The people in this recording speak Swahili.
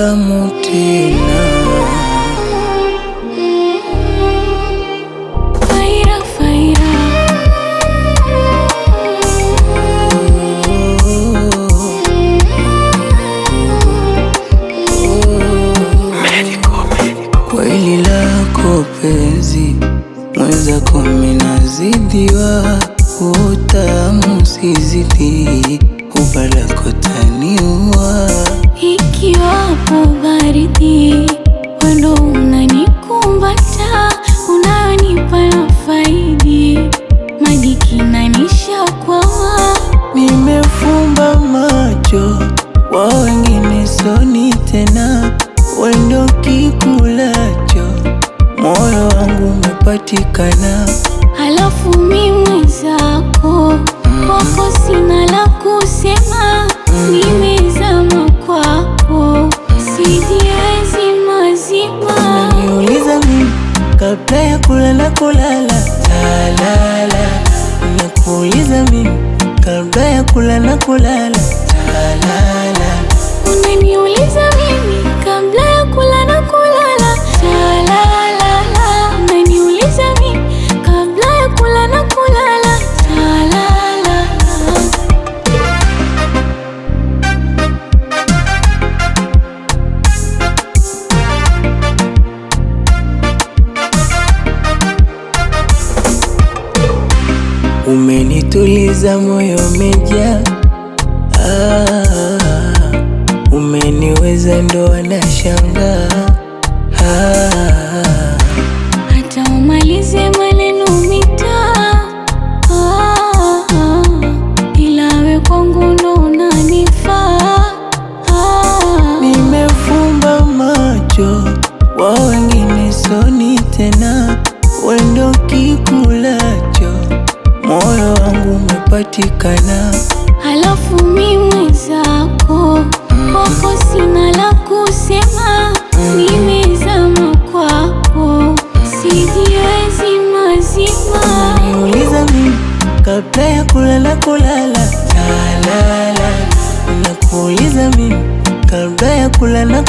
tamu tena. Faira, faira. Kweli lako penzi mwenzako minazidiwa, utamu sizidi, ubalako taniua. Ikiwapo baridi wendo unanikumbata, unanipa na faidi, maji kinanisha kwawa. Nimefumba macho wa wengine soni tena, wendo kikulacho moyo wangu umepatikana. Halafu mimi zako kwako sina la kusema, nimezama kwako sijiwezi mazima. Unaniuliza mimi kabla ya kulala talala, nakuuliza mimi kabla ya kulala talala. Unaniuliza mimi kabla ya kulala talala. Unaniuliza mimi kabla ya kulala talala. Umenituliza moyo umejaa, umeniweza ndo anashangaa. Hata umalize maneno mitaa, ila we kwangu ndo unanifaa. Nimefumba macho wa wengine soni tena, wendo kikulacho moyo wangu umepatikana. Halafu mimi zako kwako sina la kusema, nimezama kwako sijiwezi mazima. Unaniuliza mimi kabla ya kulala talala, nakuuliza mimi kabla ya kulala